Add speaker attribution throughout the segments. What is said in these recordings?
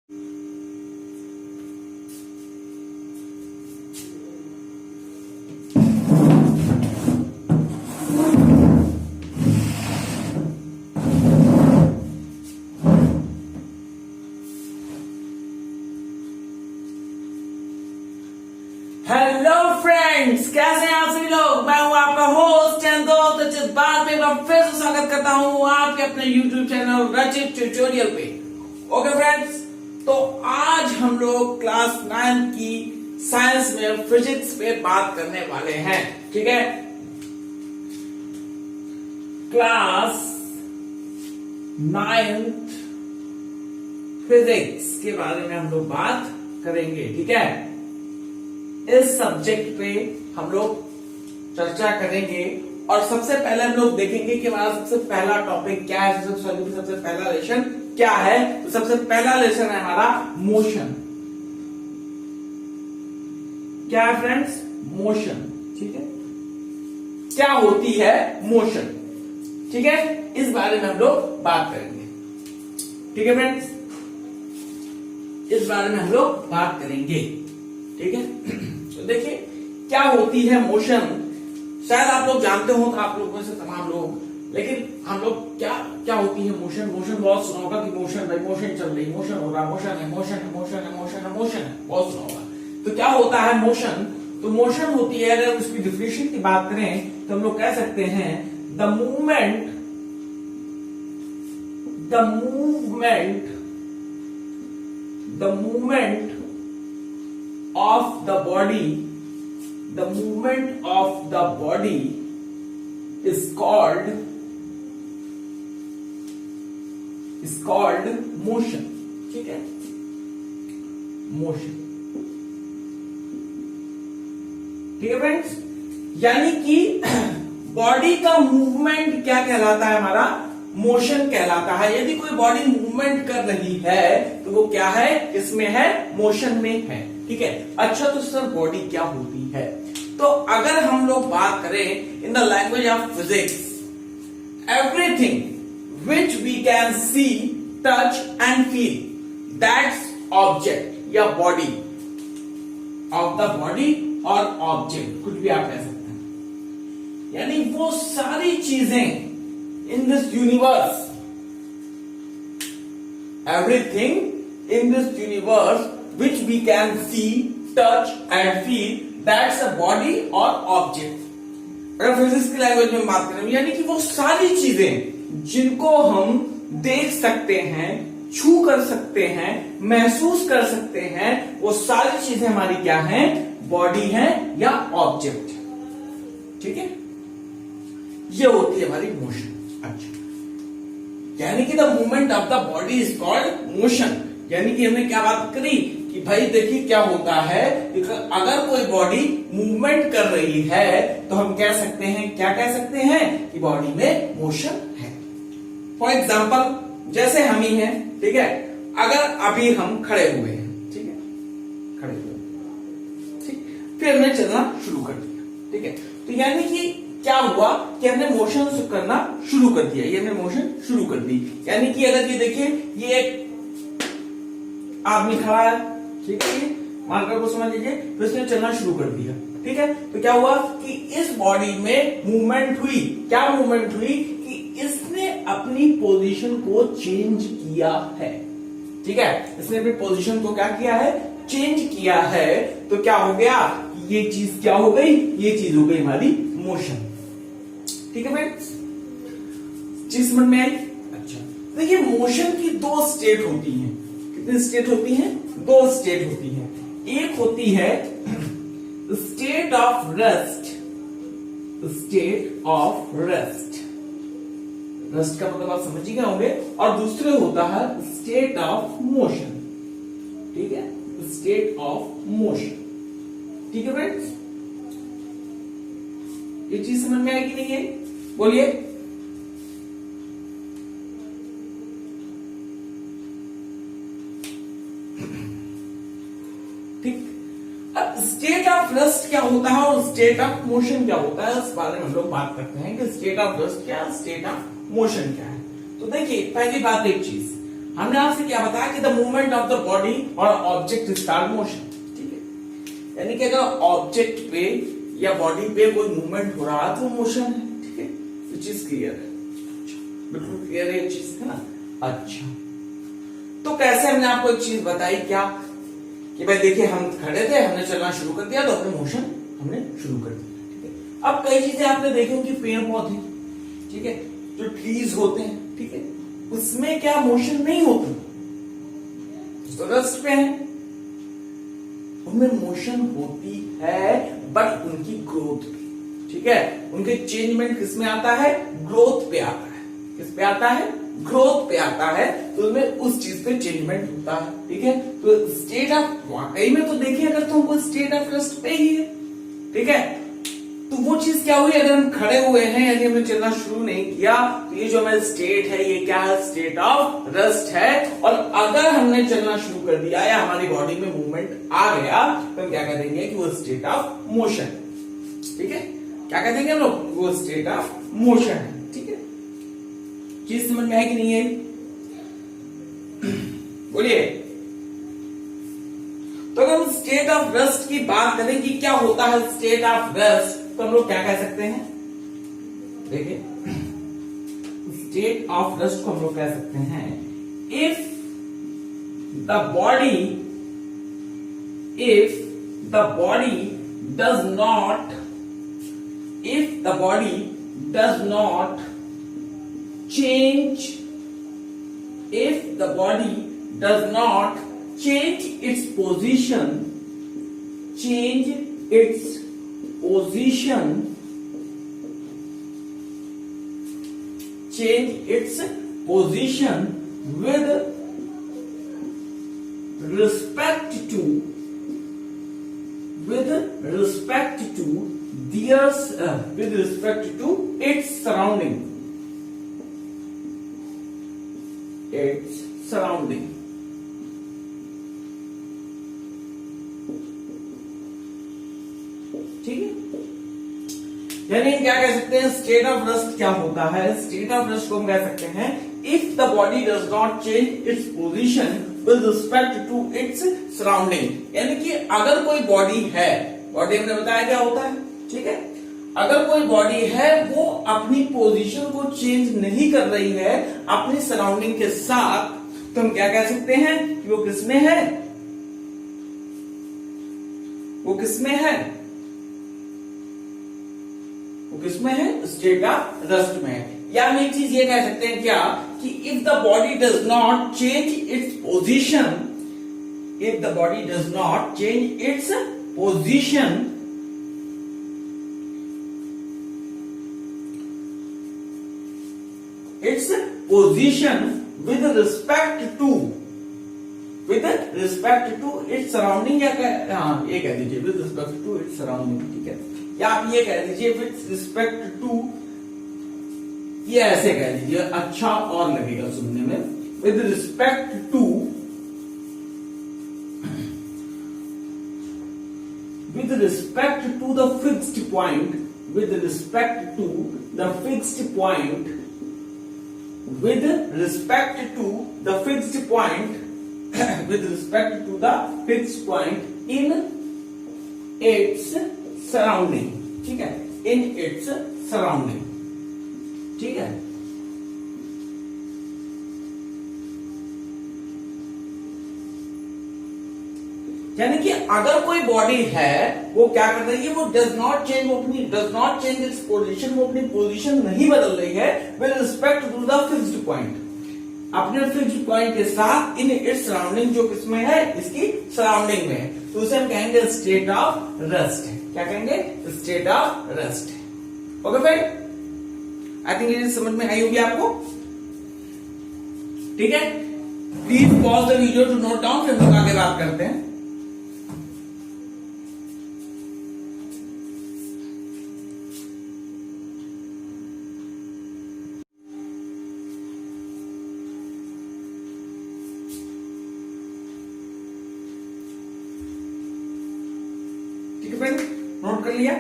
Speaker 1: Hello friends, कैसे हैं आप सभी लोग। मैं हूं आपका होस्ट एंड दोस्त इस बार पे मैं फिर से स्वागत करता हूं आपके अपने यूट्यूब चैनल रचित ट्यूटोरियल पे। ओके फ्रेंड्स, तो आज हम लोग क्लास 9 की साइंस में फिजिक्स पे बात करने वाले हैं। ठीक है, क्लास 9th फिजिक्स के बारे में हम लोग बात करेंगे। ठीक है, इस सब्जेक्ट पे हम लोग चर्चा करेंगे और सबसे पहले हम लोग देखेंगे कि हमारा सबसे पहला टॉपिक क्या है, सबसे पहला लेसन क्या है। तो सबसे पहला लेसन है हमारा मोशन। क्या है फ्रेंड्स? मोशन। ठीक है, क्या होती है मोशन? ठीक है, इस बारे में हम लोग बात करेंगे। ठीक है फ्रेंड्स, इस बारे में हम लोग बात करेंगे। ठीक है, तो देखिए क्या होती है मोशन। शायद आप लोग जानते हो, तो आप लोगों से तमाम लोग, लेकिन हम लोग क्या क्या होती है मोशन। मोशन बहुत सुना होगा कि मोशन, भाई मोशन चल रही, मोशन हो रहा, मोशन है, मोशन है, मोशन है, मोशन है, मोशन है, बहुत सुना होगा। तो क्या होता है मोशन? तो मोशन होती है, अगर उसकी डिफिनेशन की बात करें तो हम लोग कह सकते हैं the movement of the body is called motion. ठीक है, मोशन। ठीक है फ्रेंड्स, यानी कि बॉडी का मूवमेंट क्या कहलाता है? हमारा मोशन कहलाता है। यदि कोई बॉडी मूवमेंट कर रही है तो वो क्या है? इसमें है, मोशन में है। ठीक है, अच्छा तो सर बॉडी क्या होती है? तो अगर हम लोग बात करें in the language of physics, everything which we can see, touch and feel, that's object या बॉडी ऑफ द बॉडी और ऑब्जेक्ट, कुछ भी आप कह सकते हैं। यानी वो सारी चीजें in this universe, everything in this universe which we can see, touch and feel, that's a body or object. अगर फिजिक्स की लैंग्वेज में बात करें, यानी कि वो सारी चीजें जिनको हम देख सकते हैं, छू कर सकते हैं, महसूस कर सकते हैं, वो सारी चीजें हमारी क्या हैं? बॉडी हैं या ऑब्जेक्ट। ठीक है, ये होती है हमारी मोशन। अच्छा, यानी कि the movement of the body is called motion. यानी कि हमने क्या बात करी कि भाई देखिए क्या होता है, अगर कोई बॉडी मूवमेंट कर रही है तो हम कह सकते हैं, क्या कह सकते हैं? कि बॉडी में मोशन है। फॉर एग्जाम्पल, जैसे हम ही हैं, ठीक है, अगर अभी हम खड़े हुए हैं, ठीक है, खड़े हुए, ठीक, फिर हमने चलना शुरू कर दिया। ठीक है, तो यानी कि क्या हुआ कि हमने मोशन करना शुरू कर दिया, ये हमने मोशन शुरू कर दी। यानी कि अगर ये देखिए, ये एक आदमी खड़ा है, ठीक है, मार्कर को समझ लीजिए, तो इसने चलना शुरू कर दिया। ठीक है, तो क्या हुआ कि इस बॉडी में मूवमेंट हुई। क्या मूवमेंट हुई? कि इसने अपनी पोजीशन को चेंज किया है। ठीक है, इसने अपनी पोजीशन को क्या किया है? चेंज किया है। तो क्या हो गया? ये चीज क्या हो गई? ये चीज हो गई हमारी मोशन। ठीक है फ्रेंड्स, चीज समझ में आई? अच्छा, देखिए मोशन की दो स्टेट होती हैं। कितनी स्टेट होती हैं? दो स्टेट होती हैं। एक होती है state of rest, state of rest, rest का मतलब आप समझ ही गए होंगे, और दूसरे होता है स्टेट ऑफ मोशन। ठीक है, स्टेट ऑफ मोशन। ठीक है फ्रेंड्स, ये चीज समझ में आई कि नहीं है? बोलिए। ठीक, अब स्टेट ऑफ रेस्ट क्या होता है और स्टेट ऑफ मोशन क्या होता है, इस बारे में हम लोग बात करते हैं कि स्टेट ऑफ रेस्ट क्या है, स्टेट ऑफ मोशन क्या है। तो देखिए, पहली बात एक चीज, हमने आपसे क्या बताया कि the movement of the body और ऑब्जेक्ट स्टार्ट मोशन, ठीक है, यानी कि अगर ऑब्जेक्ट पे या बॉडी पे कोई मूवमेंट हो रहा है तो मोशन है, ठीक है, ये चीज क्लियर है, बिल्कुल क्लियर है ये चीज, है ना। अच्छा, तो कैसे हमने आपको एक चीज बताई क्या कि भाई देखिए हम खड़े थे, हमने चलना शुरू कर दिया तो अपने मोशन हमने शुरू कर दिया, ठीक है। अब कई चीजें आपने देखी होंगी, पेड़ पौधे, ठीक है, जो ट्रीज होते हैं, ठीक है, उसमें क्या मोशन नहीं होती, तो रेस्ट पे है, उनमें मोशन होती है बट उनकी ग्रोथ पे, ठीक है, उनके चेंजमेंट किस में आता है, ग्रोथ पे आता है, किस पे आता है, ग्रोथ पे आता है, तो उनमें उस चीज पे चेंजमेंट होता है, ठीक है। तो स्टेट ऑफ, वाकई में तो देखिए अगर तुमको स्टेट ऑफ रेस्ट पे ही है, ठीक है, तो वो चीज क्या हुई, अगर हम खड़े हुए हैं यानी हमने चलना शुरू नहीं किया तो ये जो हमारा स्टेट है ये क्या है, स्टेट ऑफ रेस्ट है। और अगर हमने चलना शुरू कर दिया या हमारी बॉडी में मूवमेंट आ गया तो हम क्या कह देंगे कि वो स्टेट ऑफ मोशन, ठीक है, क्या कह देंगे हम लोग, वो स्टेट ऑफ मोशन है, ठीक है। चीज समझ में है कि नहीं है, बोलिए। तो अगर हम स्टेट ऑफ रेस्ट की बात करें कि क्या होता है स्टेट ऑफ रेस्ट, तो हम लोग क्या कह सकते हैं, देखिए स्टेट ऑफ रेस्ट को हम लोग कह सकते हैं, if the body does not change if the body does not change its position with respect to its surrounding, ठीक है। यानी क्या कह सकते हैं, स्टेट ऑफ रेस्ट क्या होता है, स्टेट ऑफ रेस्ट को हम कह सकते हैं if the body does not change its position with respect to its surrounding, यानी कि अगर कोई बॉडी है, बॉडी हमने बताया क्या होता है, ठीक है, अगर कोई बॉडी है वो अपनी पोजीशन को चेंज नहीं कर रही है अपनी सराउंडिंग के साथ, तो हम क्या कह सकते हैं कि वो किसमें है, स्टेट ऑफ रेस्ट में है। या हम एक चीज ये कह सकते हैं क्या कि if the body does not change its position, with respect to its surrounding, या ये कह दीजिए with respect to its surrounding, ठीक है, या आप ये कह दीजिए with respect to, ये ऐसे कह दीजिए अच्छा और लगेगा सुनने में, with respect to the fixed point, with respect to the fixed point in its surrounding, ठीक है, in its surrounding, ठीक है। यानी कि अगर कोई बॉडी है वो क्या कर रही है, वो does not change its position, वो अपनी पोजीशन नहीं बदल रही है with respect to the fixed point, अपने फिक्स्ड पॉइंट के साथ इन इट्स सराउंडिंग, जो किसमें है, इसकी सराउंडिंग में है, तो उसे हम कहेंगे स्टेट ऑफ रेस्ट है। क्या कहेंगे, स्टेट ऑफ रेस्ट है। ओके फ्रेंड, आई थिंक ये समझ में आई होगी आपको, ठीक है। Please pause the video to note down, फिर हम आगे बात करते हैं। ठीक है फ्रेंड, नोट कर लिया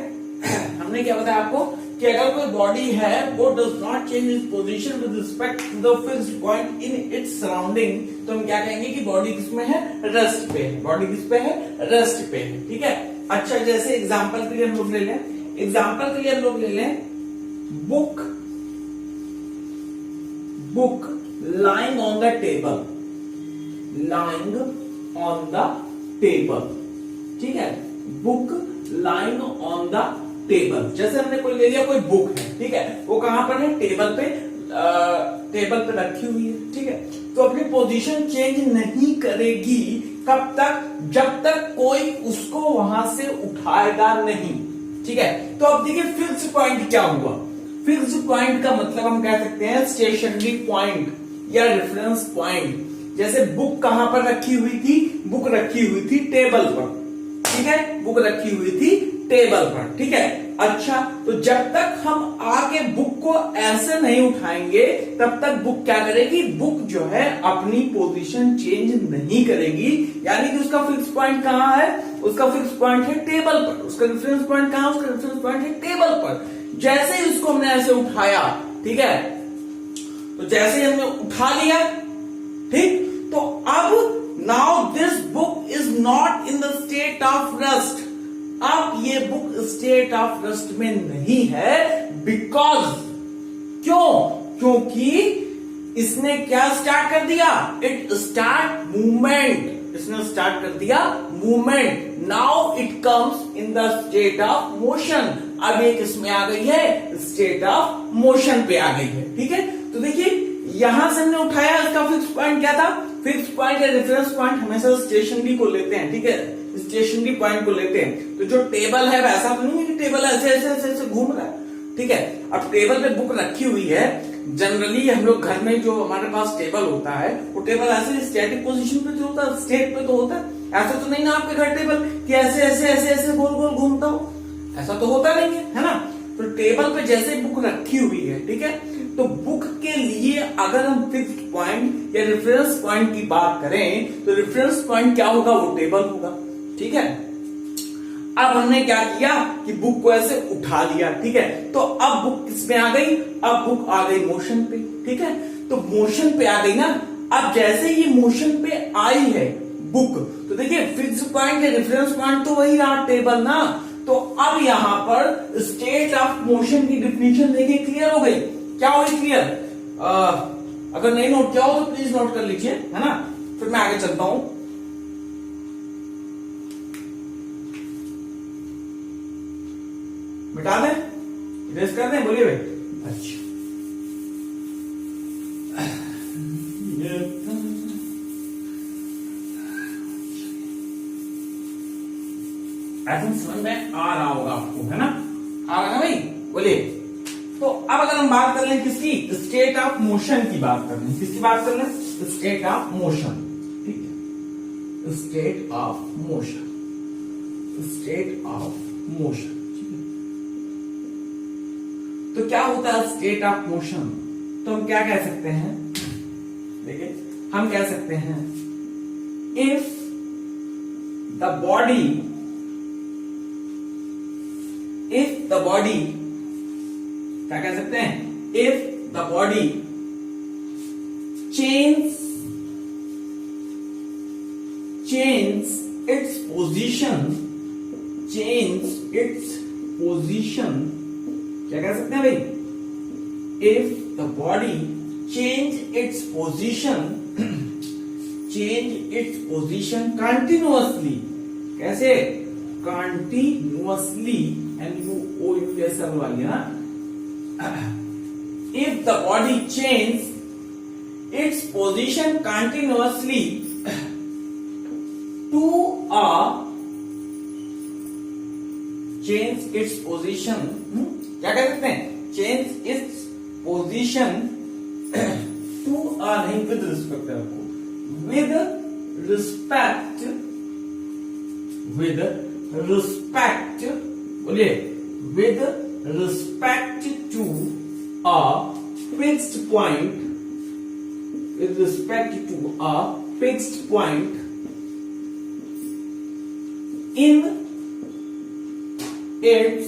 Speaker 1: हमने क्या बताया आपको कि अगर कोई बॉडी है वो does not change its position with respect to the fixed point in its surrounding, तो हम क्या कहेंगे कि बॉडी किसमें है, रेस्ट पे है। बॉडी किस पे है, रेस्ट पे है। ठीक है। अच्छा, जैसे एग्जांपल के लिए हम लोग ले लें, book lying on the table, ठीक है, book lying on the table। जैसे हमने कोई ले लिया, कोई बुक है, ठीक है, वो कहां पर है, टेबल पे रखी हुई है। ठीक है, तो अपनी पोजीशन चेंज नहीं करेगी, कब तक, जब तक कोई उसको वहां से उठाएगा नहीं। ठीक है, तो अब देखिए फिक्स्ड पॉइंट क्या हुआ। फिक्स्ड पॉइंट का मतलब हम कह सकते हैं स्टेशनरी पॉइंट या रेफरेंस पॉइंट। जैसे बुक कहां पर रखी हुई थी, बुक रखी हुई थी टेबल पर। ठीक है, बुक रखी हुई थी टेबल पर। ठीक है। अच्छा, तो जब तक हम आके बुक को ऐसे नहीं उठाएंगे तब तक बुक क्या करेगी, बुक जो है अपनी पोजीशन चेंज नहीं करेगी। यानी कि उसका फिक्स पॉइंट कहां है, उसका फिक्स पॉइंट है टेबल पर। उसका रेफरेंस पॉइंट कहां, उसका रेफरेंस पॉइंट है टेबल पर। जैसे ही उसको हमने ऐसे उठाया, ठीक है, तो जैसे ही हमने उठा लिया, ठीक, तो अब now this book is not in the state of rest. अब ये बुक स्टेट ऑफ रेस्ट में नहीं है, बिकॉज, क्योंकि इसने क्या स्टार्ट कर दिया, इट स्टार्ट मूवमेंट। इसने स्टार्ट कर दिया movement. Now it comes in the state of motion. अब ये किसमें आ गई है, स्टेट ऑफ मोशन पे आ गई है। ठीक है, तो देखिए यहां से हमने उठाया, इसका फिक्स पॉइंट क्या था, फिक्स पॉइंट या रेफरेंस पॉइंट हमेशा स्टेशनरी को लेते हैं। ठीक है, स्टेशनरी पॉइंट को लेते हैं। तो जो टेबल है वैसा तो नहीं है कि टेबल ऐसे ऐसे ऐसे ऐसे घूम रहा है। ठीक है, अब टेबल पे बुक रखी हुई है। जनरली हम लोग घर में जो हमारे पास टेबल होता है, वो टेबल ऐसे स्टैटिक पोजीशन पे तो होता है, स्टेट पे तो होता है। ऐसा तो नहीं ना आपके घर टेबल कि ऐसे ऐसे ऐसे ऐसे गोल गोल घूमता हो, ऐसा तो होता नहीं है ना। तो टेबल पे जैसे बुक रखी हुई है, ठीक है, तो बुक के लिए अगर हम फिक्स्ड पॉइंट या रेफरेंस पॉइंट की बात करें तो रेफरेंस पॉइंट क्या होगा, वो टेबल होगा। ठीक है, अब हमने क्या किया कि बुक को ऐसे उठा लिया। ठीक है, तो अब बुक किसमें आ गई, अब बुक आ गई मोशन पे। ठीक है, तो मोशन पे आ गई ना। अब जैसे ये मोशन पे आई है बुक, तो देखिए फिक्स पॉइंट या रेफरेंस पॉइंट तो वही रहा, टेबल ना। तो अब यहां पर स्टेट ऑफ मोशन की डिफिनेशन देखिए क्लियर हो गई। क्या हो गई क्लियर? अगर नहीं नोट किया हो तो प्लीज नोट कर लीजिए, है ना, फिर मैं आगे चलता हूं। मिटा दें, इरेज कर दें, बोलिए भाई। अच्छा, ऐसा समझ में आ रहा होगा आपको, है ना, आ रहा है भाई, बोलिए। तो अब अगर हम बात कर लें किसकी, स्टेट ऑफ मोशन की बात कर लें, किसकी बात कर लें, स्टेट ऑफ मोशन। ठीक है, state of motion, state of motion. तो क्या होता है स्टेट ऑफ मोशन? तो हम क्या कह सकते हैं, देखिए हम कह सकते हैं इफ द बॉडी क्या कह सकते हैं, if the body change its position, क्या कह सकते हैं भाई, if the body change its position continuously, कैसे, कंटिन्यूअसली, NUOUSL वाली है ना। If the body change its position continuously to change its position, क्या कह सकते हैं, चेंज इट्स पोजीशन टू नहीं, विद रिस्पेक्ट, बोलिए, with respect to a fixed point, with respect to a fixed point in its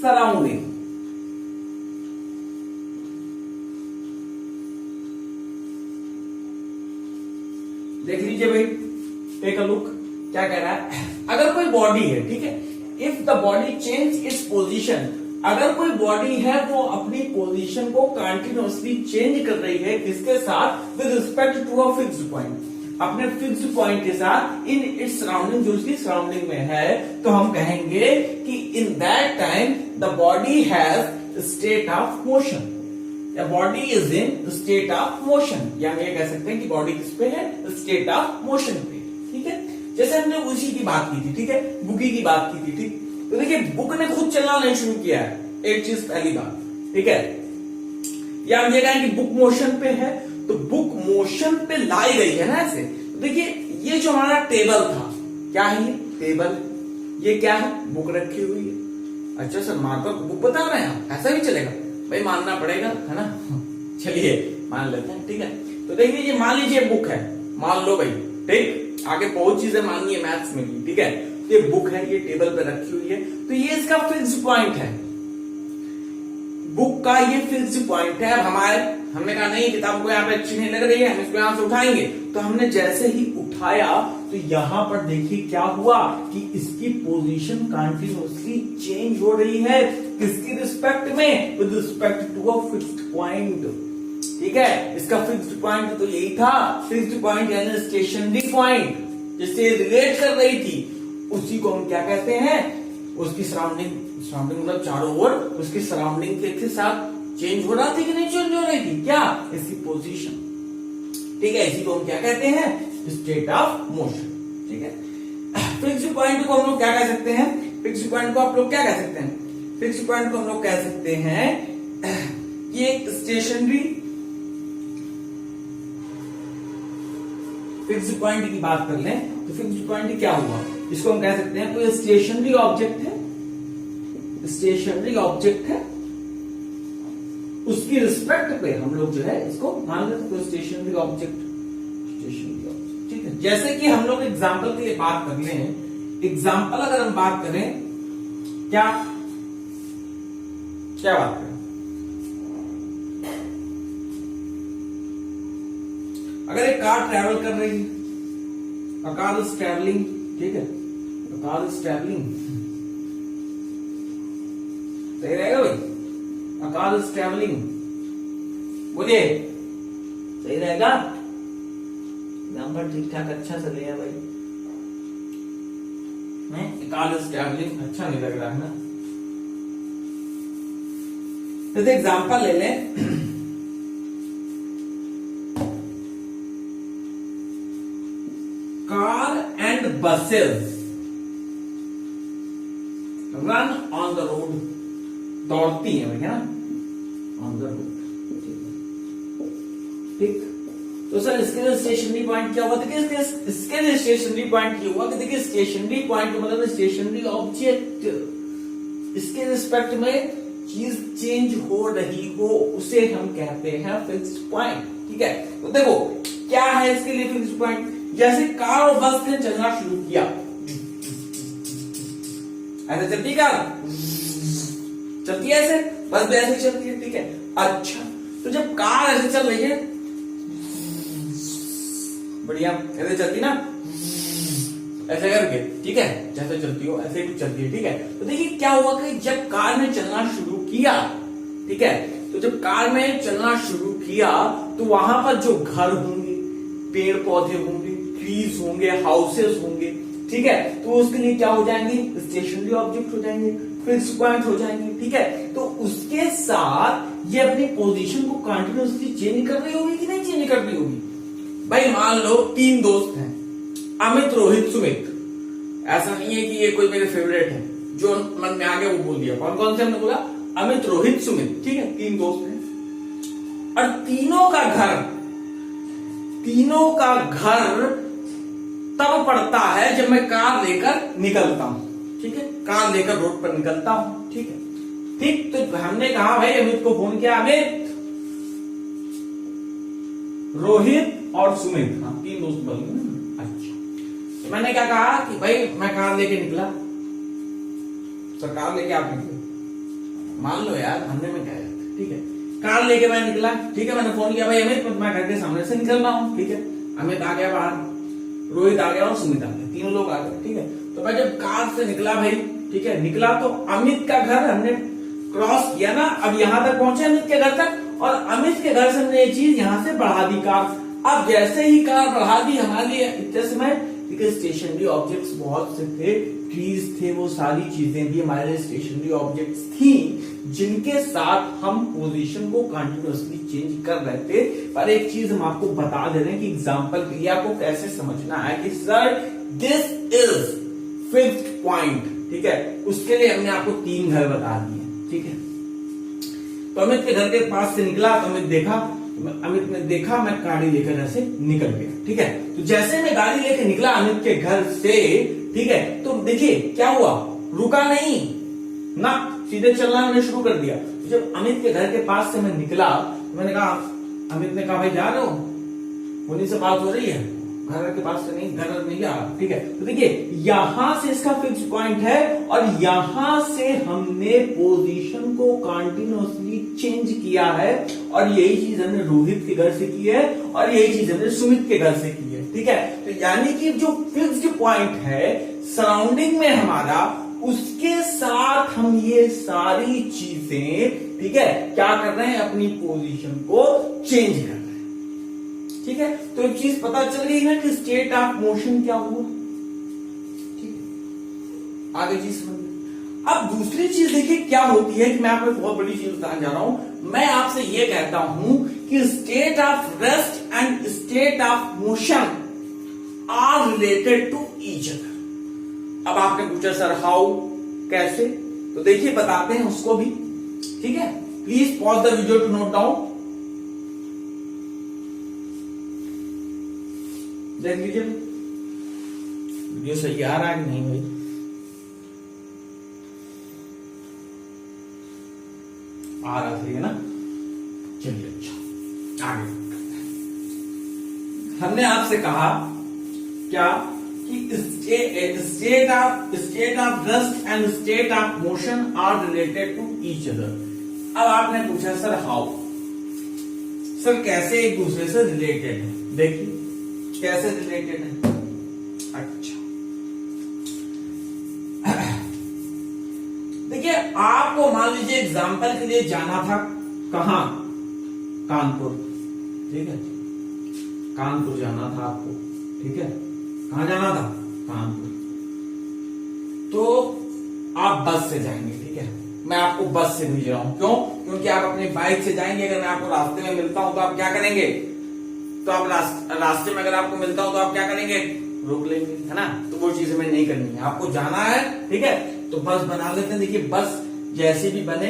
Speaker 1: surrounding. देख लीजिए भाई, take a look, क्या कह रहा है। अगर कोई बॉडी है, ठीक है, if the body change its position, अगर कोई बॉडी है वो अपनी पोजीशन को कंटिन्यूअसली चेंज कर रही है, किसके साथ, with respect to a fixed point, अपने फिक्स्ड पॉइंट के साथ, इन इट्स सराउंडिंग, जो उसकी सराउंडिंग में है, तो हम कहेंगे कि in that time the body has state of motion, या body is in state of motion, या हम ये कह सकते हैं कि बॉडी किस पे है, स्टेट ऑफ मोशन पे। ठीक है, जैसे हमने उसी की बात की थी, ठीक है, बुकी की बात की थी, ठीक। तो देखिए बुक ने खुद चलना नहीं शुरू किया है, एक चीज पहली बात, ठीक है। या हम ये कहें कि बुक मोशन पे है, तो बुक मोशन पे लाई गई है ना ऐसे। तो देखिए ये जो हमारा टेबल था, क्या है ये टेबल, ये क्या है, बुक रखी हुई है। अच्छा सर मार्कर बुक बता रहे हैं आप, ऐसा भी चलेगा भाई, मानना पड़ेगा, है ना। चलिए मान लेते हैं, ठीक है। तो देखिए ये मान लीजिए बुक है, मान लो भाई, ठीक, आगे बहुत चीजें माननी है मैथ्स में भी, ठीक है। ये बुक है, ये टेबल पे रखी हुई है, तो ये इसका फिक्स्ड पॉइंट है, बुक का ये फिक्स्ड पॉइंट है। अब हमने कहा नहीं किताब को यहाँ पे अच्छी नहीं लग रही है, हम इसको यहां से उठाएंगे, तो हमने जैसे ही उठाया तो यहां पर देखिए क्या हुआ कि इसकी पोजीशन कंटिन्यूअसली चेंज हो रही है, किसकी रिस्पेक्ट में, with respect to a fixed point. ठीक है, इसका फिक्स्ड पॉइंट तो यही था, फिक्स्ड पॉइंट यानी स्टेशनरी पॉइंट, जिससे रिलेट कर रही थी, उसी को हम क्या कहते हैं, उसकी सराउंडिंग मतलब चारों ओर उसकी सराउंडिंग के साथ चेंज हो रहा थी कि नहीं चेंज हो रही थी, क्या, इसकी पोजीशन। ठीक है, इसी को हम क्या कहते हैं, स्टेट ऑफ मोशन। ठीक है, फिक्स्ड पॉइंट को हम लोग क्या कह सकते हैं, फिक्स्ड पॉइंट को आप लोग क्या कह सकते हैं, फिक्स्ड पॉइंट को हम लोग कह सकते हैं ये स्टेशनरी, फिक्स्ड पॉइंट की बात कर लें तो फिक्स्ड पॉइंट क्या हुआ, इसको हम कह सकते हैं कोई स्टेशनरी ऑब्जेक्ट है, स्टेशनरी ऑब्जेक्ट है, उसकी रिस्पेक्ट पे हम लोग जो है इसको मान लेते हैं कोई स्टेशनरी ऑब्जेक्ट, स्टेशनरी ऑब्जेक्ट। ठीक है, जैसे कि हम लोग एग्जाम्पल के लिए बात कर लें, एग्जाम्पल अगर हम बात करें, क्या क्या बात करें, अगर एक कार ट्रेवल कर रही है, a car is traveling, ठीक है, a car is traveling, सही रहेगा भाई, a car is traveling, बोलिए सही रहेगा, नंबर ठीक ठाक अच्छा से लिया भाई, a car is traveling अच्छा नहीं लग रहा है ना। तो एग्जाम्पल ले लें, car and buses run on the road, दौड़ती है भैया ऑन द रोड। ठीक, तो सर इसके लिए स्टेशनरी पॉइंट क्या हुआ, देखिए इसके लिए स्टेशनरी पॉइंट ये हुआ कि देखिए स्टेशनरी पॉइंट मतलब स्टेशनरी ऑब्जेक्ट, इसके रिस्पेक्ट में चीज चेंज हो रही हो, उसे हम कहते हैं फिक्स्ड पॉइंट। ठीक है, तो देखो क्या है इसके लिए फिक्स्ड पॉइंट, जैसे कार और बस ने चलना शुरू किया, ऐसे चलती कार, चलती है ऐसे, बस भी ऐसे चलती है। ठीक है, अच्छा, तो जब कार ऐसे चल रही है, बढ़िया ऐसे चलती ना, ऐसे करके, ठीक है, जैसे चलती हो ऐसे ही चलती है। ठीक है, तो देखिए क्या हुआ कि जब कार ने चलना शुरू किया, ठीक है, तो जब कार में चलना शुरू किया तो वहां पर जो घर होंगे, पेड़ पौधे होंगे, ट्रीज होंगे, हाउसेस होंगे, ठीक है, तो उसके लिए क्या हो जाएंगे, स्टेशनरी ऑब्जेक्ट हो जाएंगे, फिक्स्ड पॉइंट हो जाएंगे। ठीक है, तो उसके साथ ये अपनी पोजीशन को कंटिन्यूअसली चेंज कर रही होगी कि नहीं चेंज कर रही होगी। भाई मान लो 3 दोस्त हैं, अमित, रोहित, सुमित, ऐसा नहीं है कि ये कोई मेरे फेवरेट है, जो मन में आ गया वो बोल दिया। कौन कौन से हमने बोला, अमित, रोहित, सुमित। ठीक है, 3 दोस्त हैं और तीनों का घर तब पड़ता है जब मैं कार लेकर निकलता हूं। ठीक है, कार लेकर रोड पर निकलता हूं। ठीक है, ठीक, तो हमने कहा भाई अमित को फोन किया, अमित, रोहित और सुमित, हाँ 3 दोस्त बोलेंगे ना। अच्छा, तो मैंने क्या कहा कि भाई मैं कार लेके निकला, तो कार लेके आप निकले, मान लो यार, मानने में क्या है, ठीक है। कार लेके मैं निकला, ठीक है, मैंने फोन किया, भाई अमित मैं घर के सामने से निकल रहा हूँ, ठीक है। अमित आ गया बाहर, रोहित आ गया और सुमित आ गया, तीनों लोग आ गए, ठीक है। तो मैं जब कार से निकला भाई, ठीक है, निकला तो अमित का घर हमने क्रॉस किया ना, अब यहां तक पहुंचे अमित के घर तक, और अमित के घर से हमने ये चीज यहां से बढ़ा दी कार। अब जैसे ही कार बढ़ा दी हमारे लिए इतने समय, ठीक है, स्टेशनरी ऑब्जेक्ट्स बहुत से थे, ट्रीज थे, वो सारी चीजें भी हमारे लिए स्टेशनरी ऑब्जेक्ट्स थी, जिनके साथ हम पोजीशन को कंटिन्यूअसली चेंज कर रहे थे। पर एक चीज हम आपको बता दे रहे हैं कि एग्जांपल के लिए आपको कैसे समझना है कि sir this is fifth point, ठीक है। उसके लिए हमने आपको 3 घर बता दिए, ठीक है। तो अमित के घर के पास से निकला तो अमित ने देखा मैं गाड़ी लेकर घर से निकल गया, ठीक है। तो जैसे मैं गाड़ी लेकर निकला अमित के घर से, ठीक है, तो देखिए क्या हुआ, रुका नहीं ना, सीधे चलना मैंने शुरू कर दिया। तो जब अमित के घर के पास से मैं निकला तो मैंने कहा, अमित ने कहा भाई जा रहे हो, उन्हीं से बात हो रही है, घर के पास से नहीं, घर नहीं जा रहा, ठीक है। तो देखिए यहां से इसका फिक्स पॉइंट है और यहां से हमने पोजीशन को कंटिन्यूअसली चेंज किया है, और यही चीज हमने रोहित के घर से की है और यही चीज हमने सुमित के घर से की है, ठीक है। तो यानी कि जो फिक्स्ड पॉइंट है सराउंडिंग में हमारा, उसके साथ हम ये सारी चीजें, ठीक है, क्या कर रहे हैं, अपनी पोजीशन को चेंज कर रहे हैं, ठीक है। तो एक चीज पता चल गई ना कि स्टेट ऑफ मोशन क्या हुआ, ठीक है। आगे चीज समझिए। अब दूसरी चीज देखिए क्या होती है कि मैं आपको बहुत बड़ी चीज बताने जा रहा हूं। मैं आपसे ये कहता हूं कि state of rest and state of motion are related to each other. अब आपने पूछा सर हाउ, कैसे, तो देखिए बताते हैं उसको भी, ठीक है। Please pause the video to note down, देख लीजिए वीडियो सही आ रहा है कि नहीं भाई। आ रहा सही है ना, चलिए अच्छा आगे। हमने आपसे कहा क्या कि state of rest and state of motion are related to each other. अब आपने पूछा सर हाउ, सर कैसे एक दूसरे से रिलेटेड है, देखिए कैसे रिलेटेड है। अच्छा देखिए आपको मान लीजिए एग्जांपल के लिए जाना था कहां, कानपुर, ठीक है, कानपुर जाना था आपको, ठीक है, कहां जाना था, कानपुर। तो आप बस से जाएंगे, ठीक है, मैं आपको बस से भेज रहा हूं, क्यों, क्योंकि आप अपनी बाइक से जाएंगे, अगर मैं आपको रास्ते में मिलता हूं तो आप क्या करेंगे, तो आप रास्ते में अगर आपको मिलता हूं तो आप क्या करेंगे, रोक लेंगे, है ना। तो वो चीज हमें नहीं करनी है, आपको जाना है, ठीक है। तो बस बना लेते हैं, देखिए बस जैसे भी बने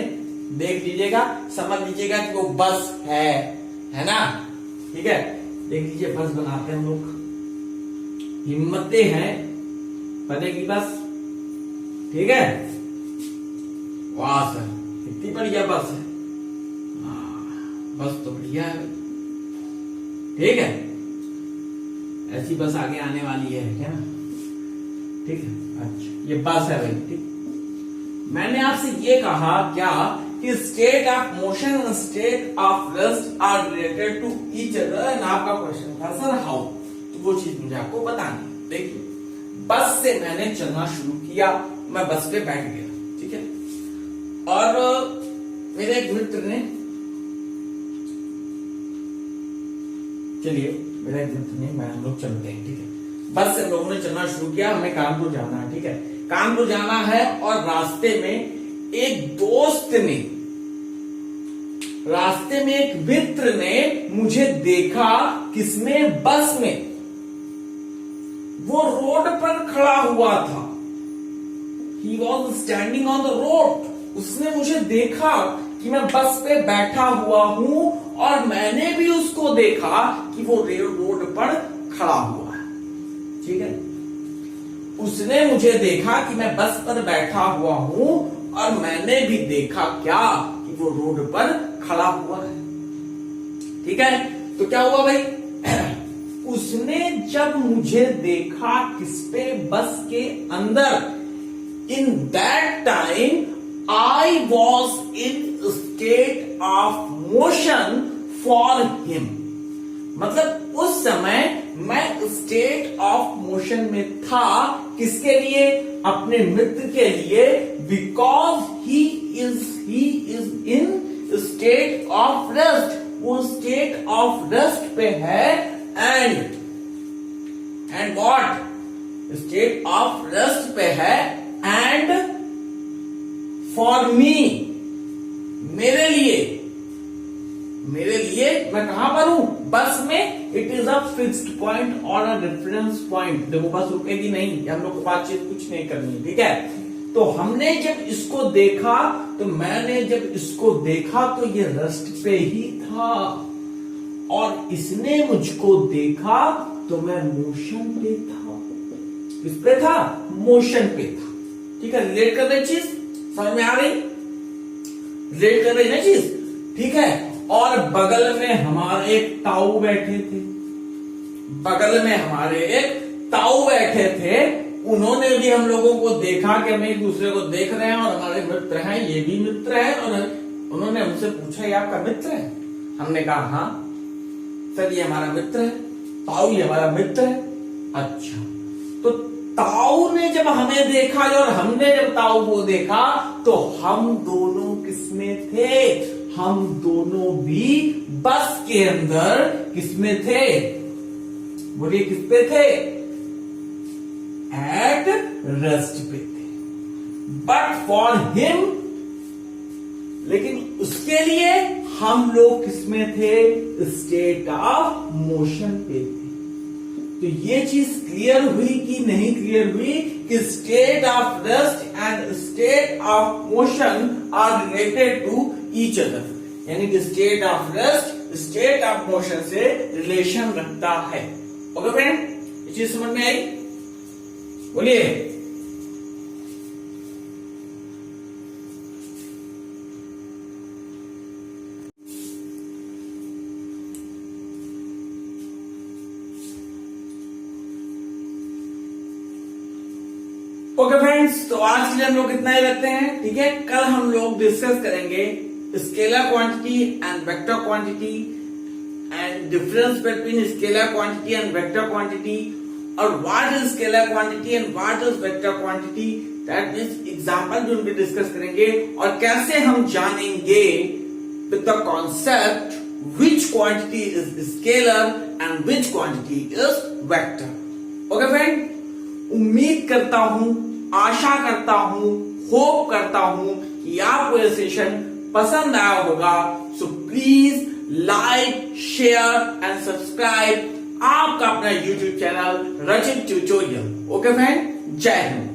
Speaker 1: देख लीजिएगा, समझ लीजिएगा कि वो बस है ना, ठीक है। देख लीजिए बस बनाते हैं हम लोग, हिम्मतें हैं, बनेगी बस, ठीक है। वाह सर कितनी बढ़िया बस है, बस तो बढ़िया है, ठीक है। ऐसी बस आगे आने वाली है क्या, ठीक है। अच्छा ये बस है भाई, ठीक। मैंने आपसे ये कहा क्या कि state of motion and state of rest are related to each other, and आपका क्वेश्चन था सर हाउ, तो वो चीज मुझे आपको बतानी है। देखिए बस से मैंने चलना शुरू किया, मैं बस पे बैठ गया, ठीक है, और मेरे एक मित्र ने, चलिए मेरा एक मित्र ने, मैं हम लोग चलते हैं, ठीक है। बस से लोगों ने चलना शुरू किया, हमें कानपुर जाना है, ठीक है, कानपुर जाना है, और रास्ते में एक दोस्त ने, रास्ते में एक मित्र ने मुझे देखा, किसमें, बस में, वो रोड पर खड़ा हुआ था, he was standing on the road. उसने मुझे देखा कि मैं बस पे बैठा हुआ हूं, और मैंने भी उसको देखा कि वो रोड पर खड़ा हुआ है, ठीक है। उसने मुझे देखा कि मैं बस पर बैठा हुआ हूं, और मैंने भी देखा क्या कि वो रोड पर खड़ा हुआ है, ठीक है। तो क्या हुआ भाई, उसने जब मुझे देखा किस पे, बस के अंदर, इन that time I was in state of motion for him. मतलब उस समय मैं स्टेट ऑफ मोशन में था, किसके लिए? अपने मित्र के लिए, because he is in state of rest. वो स्टेट ऑफ रेस्ट पे है. And what? State of rest पे है. एंड फॉर मी, मेरे लिए मैं कहां पर हूं? बस में. It is a fixed point और अ रेफरेंस पॉइंट. देखो बस रुकेगी नहीं, हम लोग को बातचीत कुछ नहीं करनी है, ठीक है? तो हमने जब इसको देखा, तो मैंने जब इसको देखा तो ये रेस्ट पे ही था, और इसने मुझको देखा तो मैं मोशन पे था. किस पे था? मोशन पे था. ठीक है, रिलेट कर रही चीज समझ में आ रही? रिलेट कर रही ना चीज, ठीक है? और बगल में हमारे एक ताऊ बैठे थे. बगल में हमारे एक ताऊ बैठे थे. उन्होंने भी हम लोगों को देखा कि हम एक दूसरे को देख रहे हैं और हमारे मित्र हैं, ये भी मित्र है. और उन्होंने हमसे पूछा, ये आपका मित्र है? हमने कहा हाँ सर, ये हमारा मित्र है. ताऊ ये हमारा मित्र है. अच्छा, तो ताऊ ने जब हमें देखा और हमने जब ताऊ को देखा, तो हम दोनों किसमें थे? हम दोनों भी बस के अंदर किसमें थे? बोलिए किस पे थे? एट रेस्ट पे थे. बट फॉर हिम, लेकिन उसके लिए हम लोग किसमें थे? स्टेट ऑफ मोशन पे थे. तो ये चीज क्लियर हुई कि नहीं क्लियर हुई कि state of rest and state of motion are related to each other. यानी कि state of rest state of motion से रिलेशन रखता है. ओके फ्रेंड, ये चीज समझ में आई? बोलिए. ओके फ्रेंड्स, तो आज के लिए हम लोग इतना ही रखते हैं, ठीक है? कल हम लोग डिस्कस करेंगे scalar quantity and vector quantity and difference between scalar quantity and vector quantity, और what is scalar quantity and what is vector quantity. That means example भी उनके डिस्कस करेंगे, और कैसे हम जानेंगे with the concept which quantity is scalar and which quantity is vector. Okay friend, उम्मीद करता हूं, आशा करता हूं, होप करता हूं कि आपको यह सेशन पसंद आया होगा. So please like, share and subscribe आपका अपना YouTube चैनल रचित ट्यूटोरियल. ओके फ्रेंड, जय हिंद.